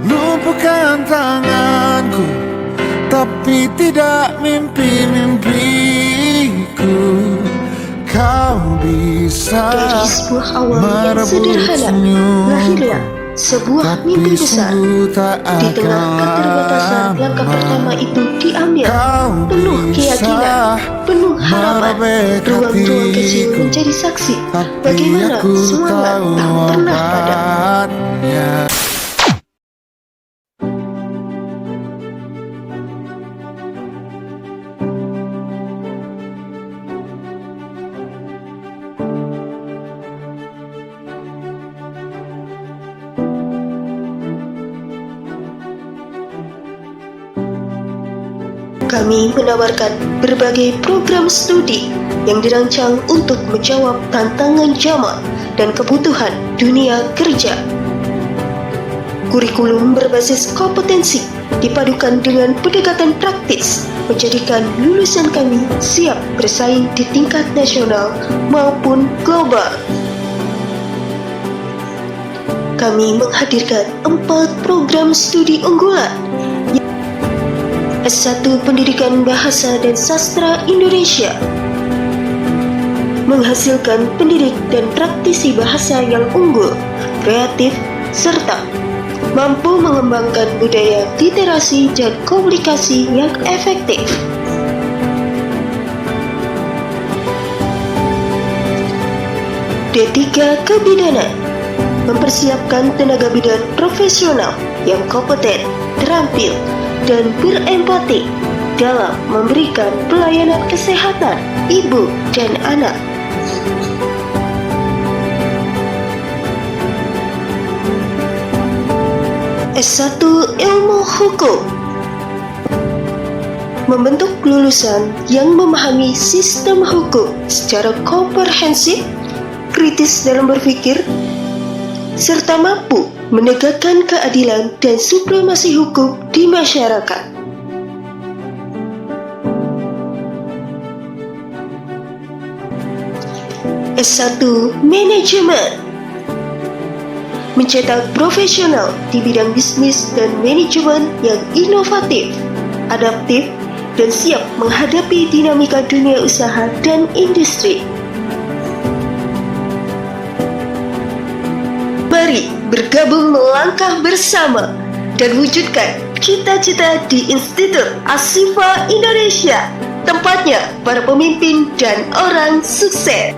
Lumpuhkan tanganku, tapi tidak mimpi-mimpiku. Kau bisa dari sebuah awal yang sederhana lahirlah sebuah mimpi besar. Di tengah keterbatasan, langkah pertama itu diambil penuh keyakinan, penuh harapan. Ruang-ruang kecil menjadi saksi bagaimana semangat tak pernah padam. Kami menawarkan berbagai program studi yang dirancang untuk menjawab tantangan zaman dan kebutuhan dunia kerja. Kurikulum berbasis kompetensi dipadukan dengan pendekatan praktis, menjadikan lulusan kami siap bersaing di tingkat nasional maupun global. Kami menghadirkan 4 program studi unggulan. S1 Pendidikan Bahasa dan Sastra Indonesia, menghasilkan pendidik dan praktisi bahasa yang unggul, kreatif, serta mampu mengembangkan budaya literasi dan komunikasi yang efektif. D3 Kebidanan, mempersiapkan tenaga bidan profesional yang kompeten, terampil, dan berempati dalam memberikan pelayanan kesehatan ibu dan anak. S1 Ilmu Hukum, membentuk lulusan yang memahami sistem hukum secara komprehensif, kritis dalam berpikir, serta mampu menegakkan keadilan dan supremasi hukum di masyarakat. S1 Manajemen, mencetak profesional di bidang bisnis dan manajemen yang inovatif, adaptif, dan siap menghadapi dinamika dunia usaha dan industri. Mari bergabung melangkah bersama dan wujudkan cita-cita di Institut Ashifa Indonesia, tempatnya para pemimpin dan orang sukses.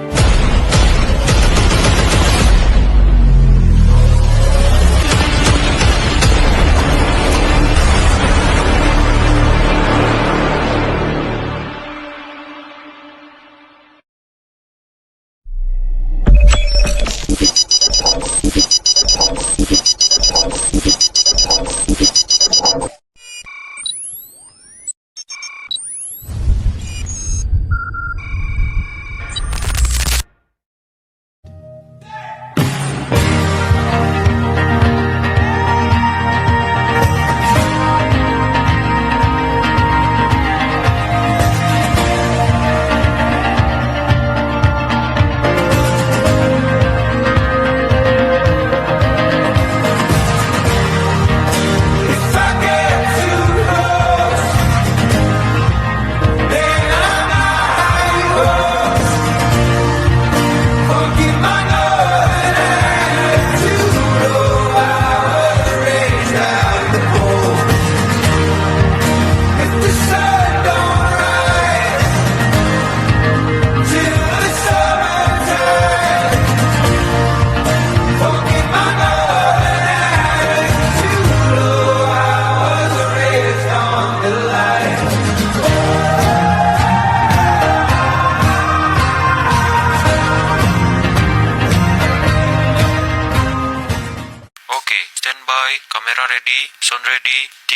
Standby, kamera ready, sound ready, 3,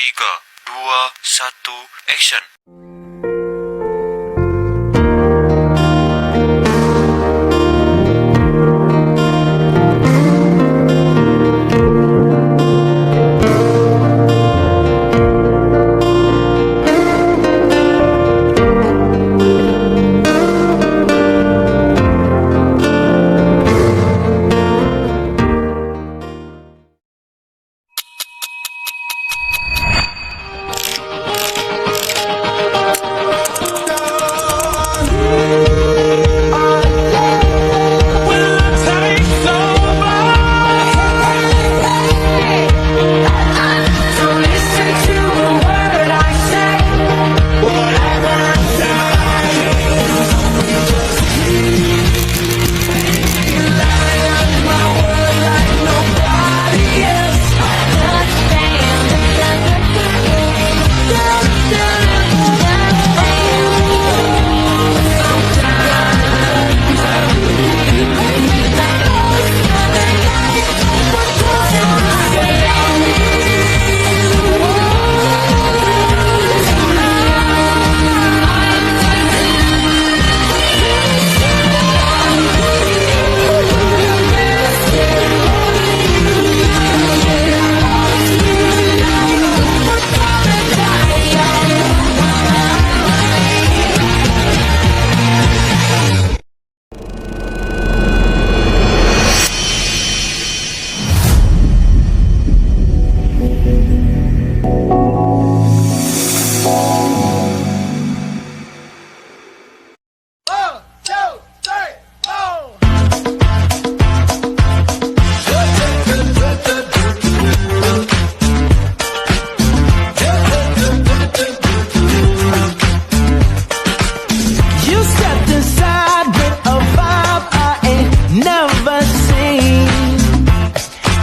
2, 1, action.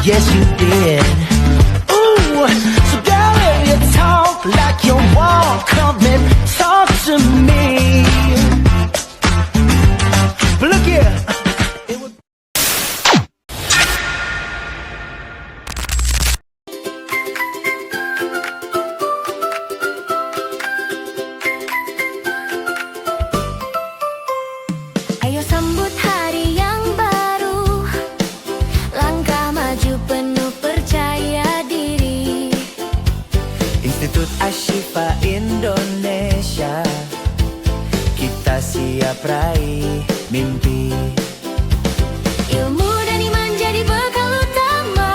Yes, you did. Ooh, so girl, if you talk like you walk, come and talk to me. But look here. Ayo sambut hari yang baru, langkah maju penuh percaya diri. Institut Ashifa Indonesia, kita siap raih mimpi. Ilmu dan iman jadi bekal utama,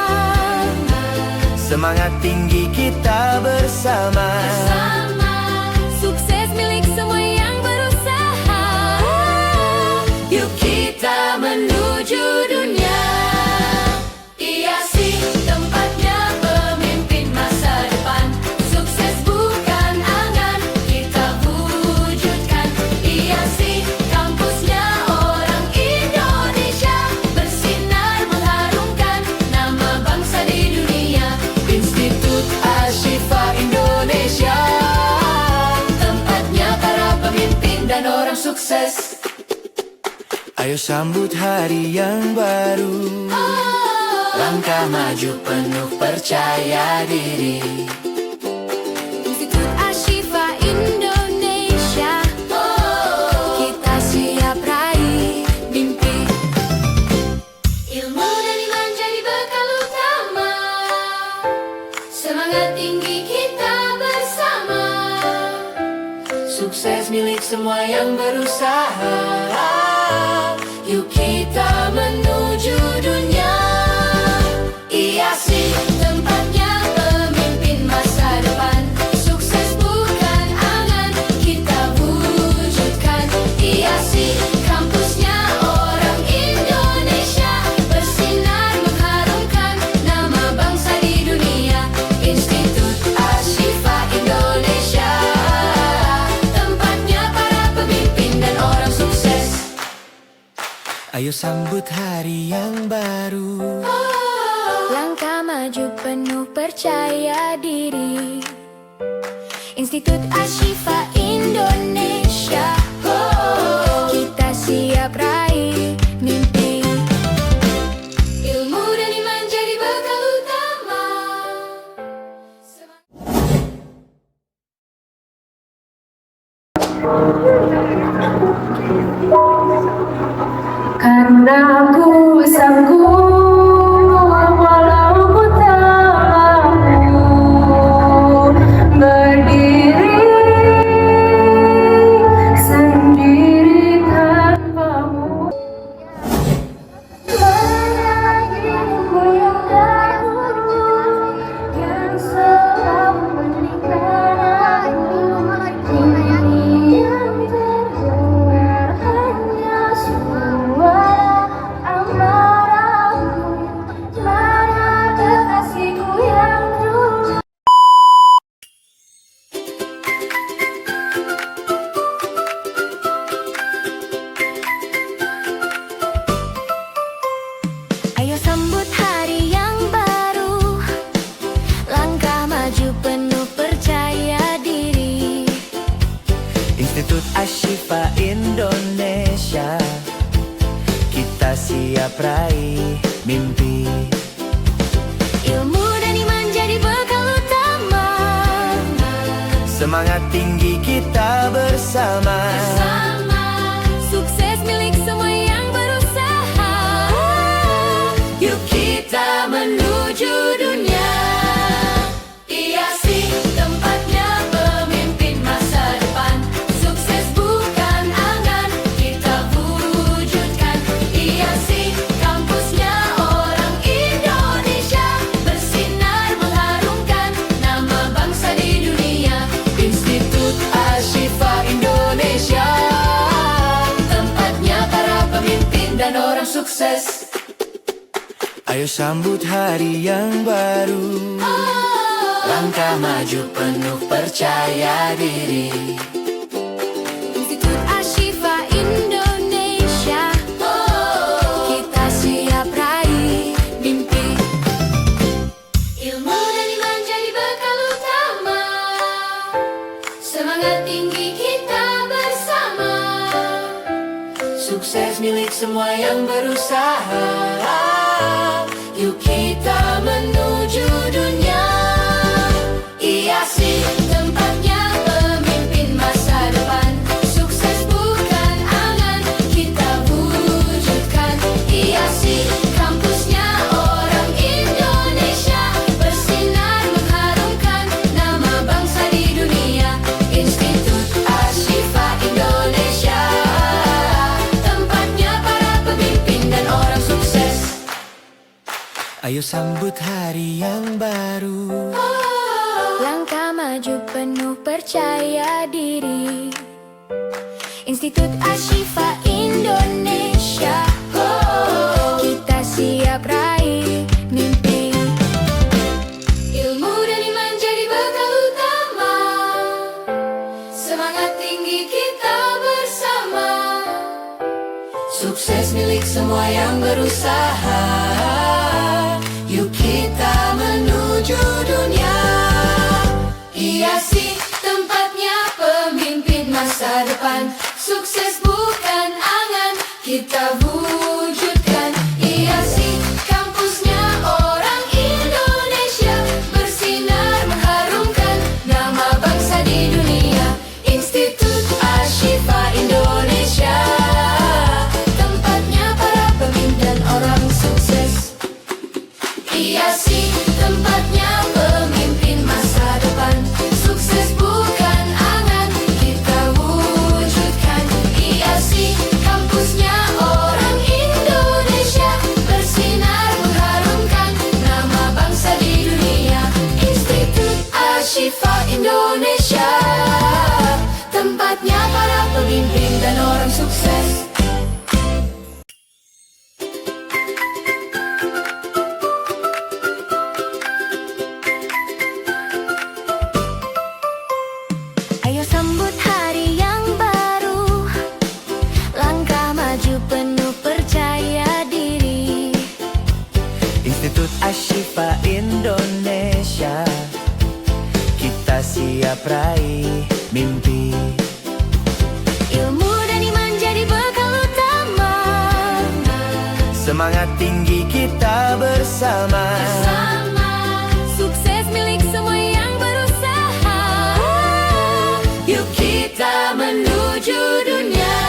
Semangat tinggi kita bersama. sukses milik semua yang berusaha. Yuk kita menuju dunia. IASI tempatnya pemimpin masa depan. Sukses bukan angan, kita wujudkan. IASI kampusnya orang Indonesia, bersinar mengharumkan nama bangsa di dunia. Institut Ashifa Indonesia, tempatnya para pemimpin dan orang sukses. Ayo sambut hari yang baru, langkah maju penuh percaya diri. Institut Ashifa Indonesia, kita siap raih mimpi. Ilmu dan iman jadi bekal utama, semangat tinggi kita bersama. Sukses milik semua yang berusaha. Yuk kita menuju dunia. IASI tempatnya pemimpin masa depan. Sukses bukan angan, kita wujudkan. IASI kampusnya orang Indonesia, bersinar mengharumkan nama bangsa di dunia. Institut Ashifa Indonesia, tempatnya para pemimpin dan orang sukses. Ayo sambut hari yang baru, Langkah maju penuh percaya diri. Institut Ashifa Indonesia, kita siap raih mimpi. Ilmu dan iman jadi bekal utama, Ayo sambut hari yang baru, langkah maju penuh percaya diri. Institut Ashifa Indonesia, kita siap raih mimpi. Ilmu dan iman jadi bekal utama, Semangat tinggi kita bersama. sukses milik semua yang berusaha. Yuk kita menuju dunia. IASI tempatnya pemimpin masa depan. Sukses bukan angan, kita wujudkan. IASI kampusnya orang Indonesia, bersinar mengharumkan nama bangsa di dunia. Institut Ashifa Indonesia, Tempatnya para pemimpin dan orang sukses. ayo sambut hari yang baru. Langkah maju penuh percaya diri. Institut Ashifa Indonesia, kita siap raih mimpi. Ilmu dan iman jadi bekal utama, semangat tinggi kita bersama. Sukses milik semua yang berusaha. Yuk kita menuju dunia. IASI tempatnya pemimpin masa depan. Sukses bukan angan, kita wujudkan. IASI kampusnya orang Indonesia, bersinar mengharumkan nama bangsa di dunia. Institut Ashifa Indonesia, tempatnya para pemimpin dan orang sukses. Ayo sambut hari yang baru. Langkah maju penuh percaya diri. Institut Ashifa Indonesia, kita siap raih mimpi. Ilmu dan iman jadi bekal utama, semangat tinggi kita bersama. Sukses milik semua yang berusaha. Yuk kita menuju dunia. IASI tempatnya pemimpin masa depan. Sukses bukan angan, kita wujudkan. IASI kampusnya orang Indonesia, bersinar mengharumkan nama bangsa di dunia. Institut Ashifa Indonesia, tempatnya para pemimpin dan orang sukses. IASI tempatnya pemimpin masa depan. Sukses bukan angan, kita wujudkan. IASI kampusnya orang Indonesia, bersinar mengharumkan nama bangsa di dunia. Institut Ashifa Indonesia, tempatnya para pemimpin dan orang sukses. Ayo sambut hari yang baru, langkah maju penuh percaya diri. Institut Ashifa Indonesia, kita siap raih mimpi. Ilmu dan iman jadi bekal utama, Semangat tinggi kita bersama. sukses milik semua yang berusaha. Yuk kita menuju dunia.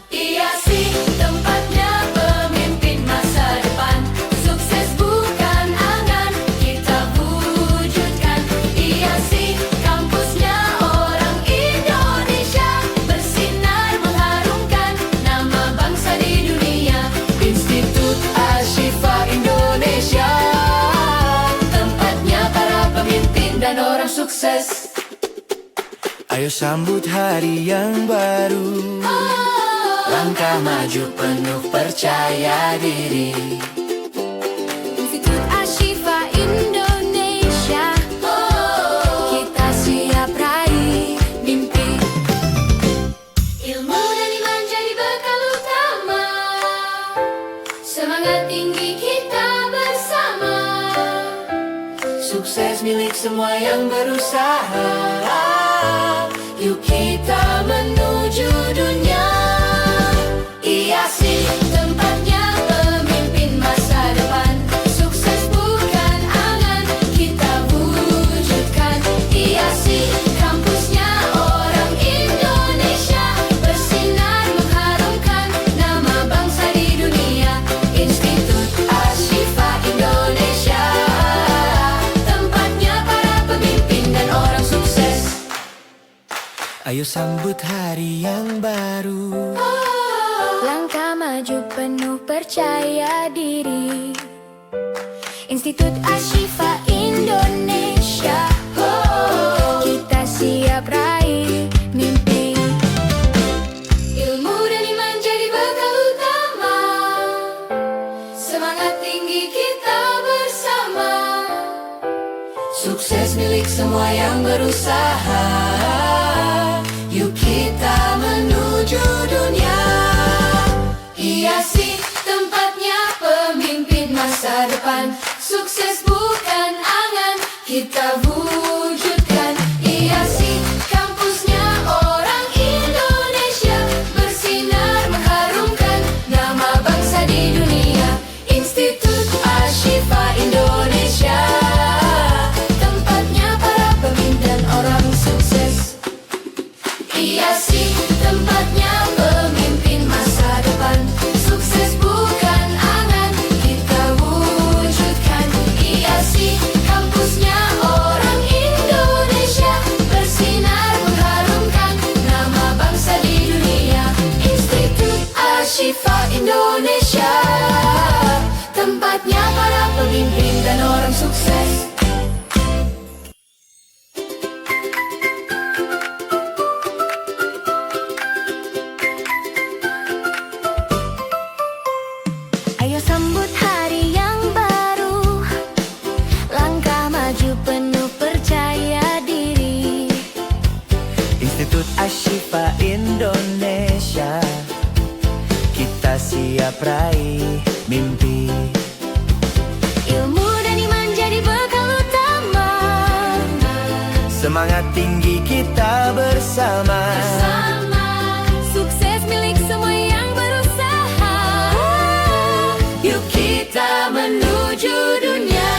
IASI tempatnya pemimpin masa depan. Sukses bukan angan, kita wujudkan. IASI kampusnya orang Indonesia, bersinar mengharumkan nama bangsa di dunia. Institut Ashifa Indonesia, Tempatnya para pemimpin dan orang sukses. ayo sambut hari yang baru. Langkah maju penuh percaya diri. Institut Ashifa Indonesia, kita siap raih mimpi. Ilmu dan iman jadi bekal utama, semangat tinggi tinggi kita bersama. Sukses milik semua yang berusaha. Yuk kita menuju dunia. IASI tempatnya pemimpin masa depan. Sukses bukan angan, kita wujudkan. IASI kampusnya orang Indonesia, bersinar mengharumkan nama bangsa di dunia. Institut Ashifa Indonesia, tempatnya para pemimpin dan orang sukses. Ayo sambut hari yang baru. Langkah maju penuh percaya diri. Institut Ashifa Indonesia, kita siap raih mimpi. Ilmu dan iman jadi bekal utama. Semangat tinggi kita bersama. Sukses milik semua yang berusaha. Yuk kita menuju dunia. IASI tempatnya pemimpin masa depan. Sukses bukan angan, kita wujudkan. IASI kampusnya orang Indonesia, bersinar mengharumkan nama bangsa di dunia. Institut Ashifa Indonesia, tempatnya para pemimpin dan orang sukses. IASI tempatnya pemimpin masa depan. Sukses bukan angan, kita wujudkan. IASI kampusnya orang Indonesia, bersinar mengharumkan nama bangsa di dunia. Institut Ashifa Indonesia, tempatnya para pemimpin dan orang sukses. Ayo sambut hari yang baru. Langkah maju penuh percaya diri. Institut Ashifa Indonesia, kita siap raih mimpi. Ilmu dan iman jadi bekal utama. Semangat tinggi kita bersama. Sukses milik semua yang berusaha. Yuk kita menuju dunia.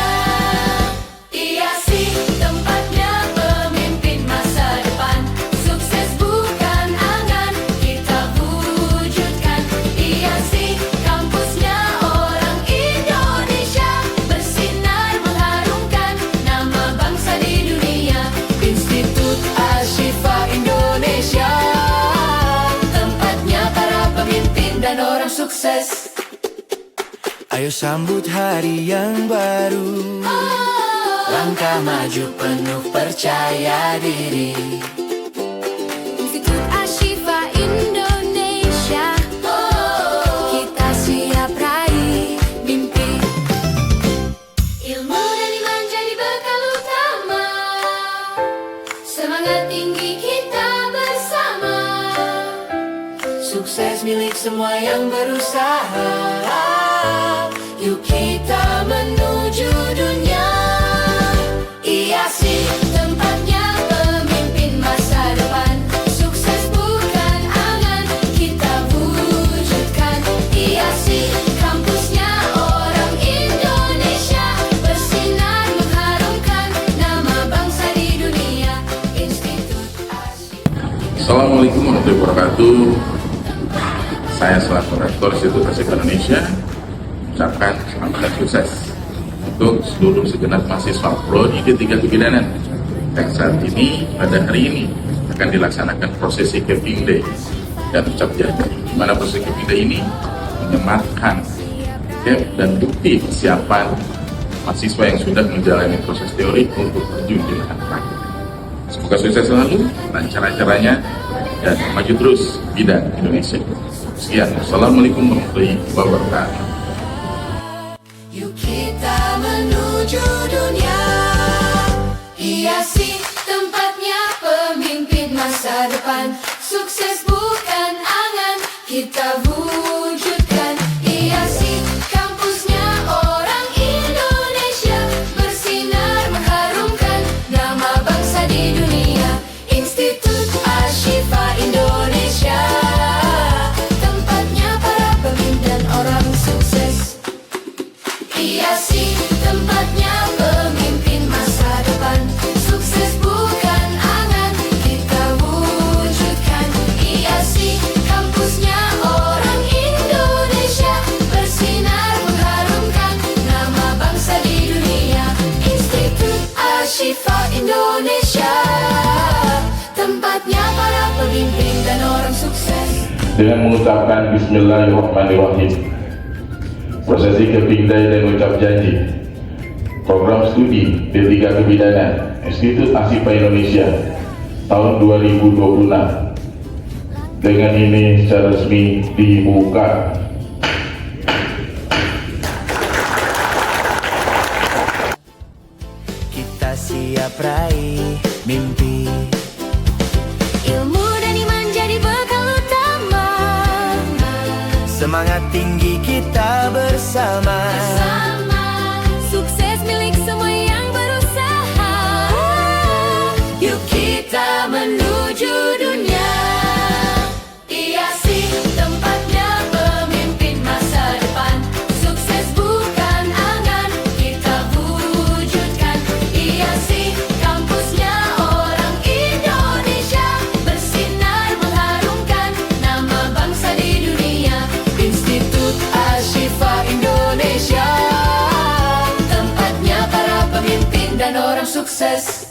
IASI tempatnya pemimpin masa depan. Sukses bukan angan, kita wujudkan. IASI kampusnya orang Indonesia, bersinar mengharumkan nama bangsa di dunia. Institut Ashifa Indonesia, tempatnya para pemimpin dan orang sukses. Ayo sambut hari yang baru. Langkah maju penuh percaya diri. Institut Ashifa Indonesia, kita siap raih mimpi. Ilmu dan iman jadi bekal utama. Semangat tinggi kita bersama. Sukses milik semua yang berusaha. Yuk kita menuju dunia. IASI tempatnya pemimpin masa depan. Sukses bukan angan, kita wujudkan. IASI kampusnya orang Indonesia, bersinar mengharumkan nama bangsa di dunia. Institut Ashifa. Assalamualaikum warahmatullahi wabarakatuh. Saya selaku Rektor Institut Ashifa Indonesia ucapkan selamat dan sukses untuk seluruh segenap mahasiswa Prodi D3 Kebidanan yang saat ini pada hari ini akan dilaksanakan prosesi Camping Day dan ucap jaga, di mana prosesi Camping Day ini menyematkan dan bukti kesiapan mahasiswa yang sudah menjalani proses teori untuk terjun di lahan praktik. Semoga sukses selalu, lancar acaranya, dan maju terus bidang Indonesia. Sekian, Wassalamualaikum warahmatullahi wabarakatuh. Yuk kita menuju dunia. IASI tempatnya pemimpin masa depan. Sukses bukan angan, kita wujudkan. IASI kampusnya IASI tempatnya pemimpin masa depan. Sukses bukan angan, kita wujudkan. IASI kampusnya orang Indonesia, bersinar mengharumkan nama bangsa di dunia. Institut Ashifa Indonesia, tempatnya para pemimpin dan orang sukses. Dengan mengucapkan Bismillahirrahmanirrahim, prosesi kepindai dan ucap janji program studi D3 Kebidanan Institut Ashifa Indonesia tahun 2026 dengan ini secara resmi dibuka. Kita siap raih mimpi. Ilmu dan iman jadi bekal utama. Semangat tinggi kita bersama. Sukses milik semua yang berusaha. Yuk kita menuju dunia. IASI tempatnya pemimpin masa depan. Sukses bukan angan, kita wujudkan. IASI kampusnya orang Indonesia, bersinar mengharumkan nama bangsa di dunia. Institut Ashifa Indonesia, tempatnya para pemimpin dan orang sukses.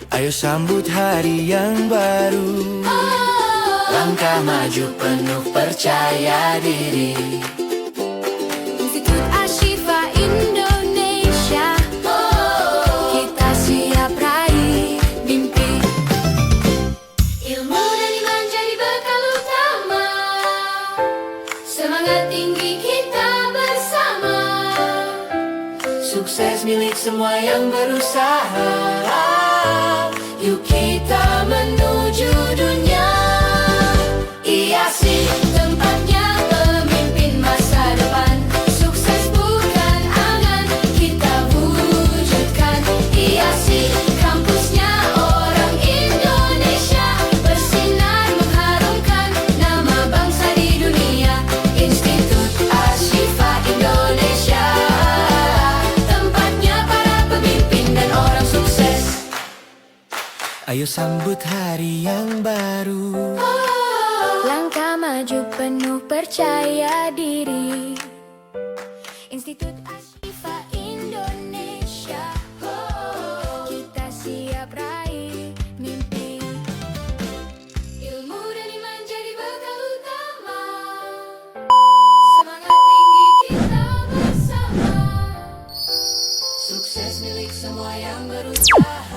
Ayo sambut hari yang baru, langkah maju penuh percaya diri. Institut Ashifa Indonesia, kita siap raih mimpi. Ilmu dan iman jadi bekal utama. Semangat tinggi kita bersama. Sukses milik semua yang berusaha. Yuk kita menuju dunia. IASI tempatnya pemimpin masa depan. Sukses bukan angan, kita wujudkan. IASI kampusnya orang Indonesia, bersinar mengharumkan nama bangsa di dunia. Institut Ashifa Indonesia, tempatnya para pemimpin dan orang sukses. Ayo sambut hari yang baru, Langkah maju penuh percaya diri. Institut Ashifa Indonesia, kita siap raih mimpi. Ilmu dan iman jadi bekal utama. Semangat tinggi kita bersama. Sukses milik semua yang berusaha.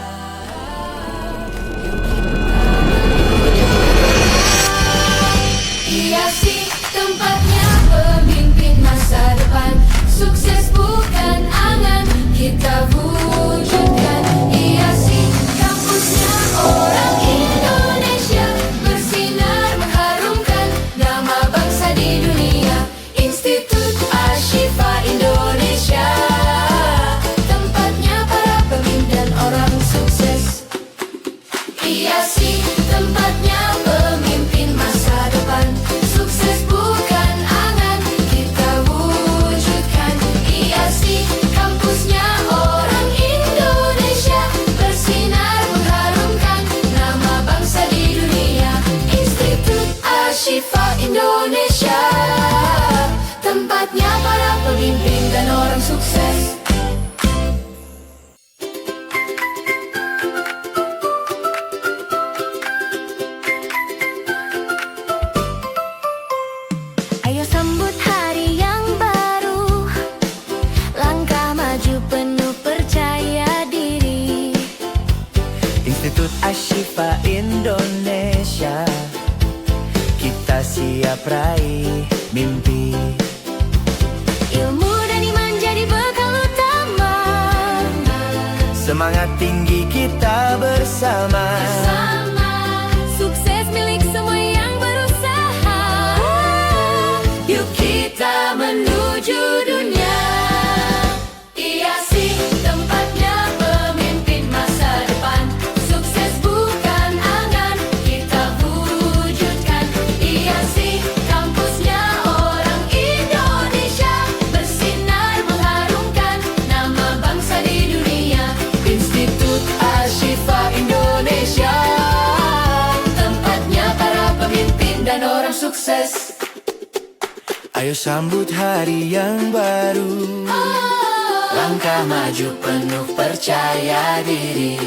IASI tempatnya pemimpin masa depan. Sukses bukan angan, kita wujudkan. IASI kampusnya orang Indonesia, bersinar mengharumkan nama bangsa di dunia. Institut Ashifa Indonesia, tempatnya para pemimpin dan orang sukses. IASI tempatnya pemimpin masa depan. Sukses bukan angan, kita wujudkan. IASI kampusnya orang Indonesia, bersinar mengharumkan nama bangsa di dunia. Institut Ashifa Indonesia, tempatnya para pemimpin dan orang sukses. Ayo sambut hari yang baru, langkah maju penuh percaya diri. Institut Ashifa Indonesia, kita siap raih mimpi. Ilmu dan iman jadi bekal utama. Semangat tinggi kita bersama. Sukses milik semua yang berusaha. Yuk kita menuju dunia. IASI tempatnya pemimpin masa depan. Sukses bukan angan, kita wujudkan. IASI kampusnya orang Indonesia, bersinar Ayo sambut hari yang baru, langkah maju penuh percaya diri.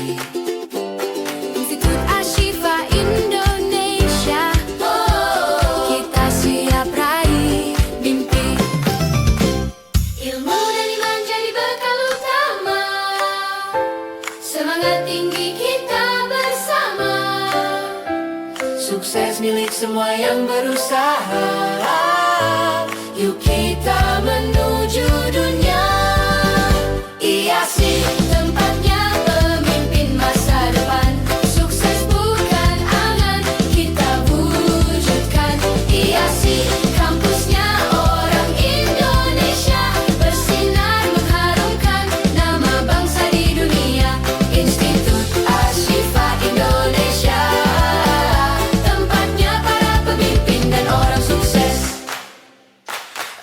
Institut Ashifa Indonesia, kita siap raih mimpi. Ilmu dan iman jadi bekal utama, semangat tinggi kita bersama. Sukses milik semua yang berusaha. Yuk kita menuju dunia. IASI tempatnya pemimpin masa depan. Sukses bukan angan, kita wujudkan. IASI kampusnya orang Indonesia, bersinar mengharumkan nama bangsa di dunia. Institut Ashifa Indonesia, tempatnya para pemimpin dan orang sukses.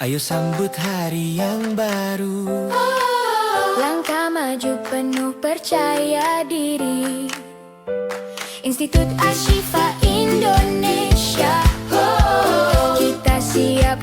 Ayo sambut hari yang baru, Langkah maju penuh percaya diri. Institut Ashifa Indonesia, kita siap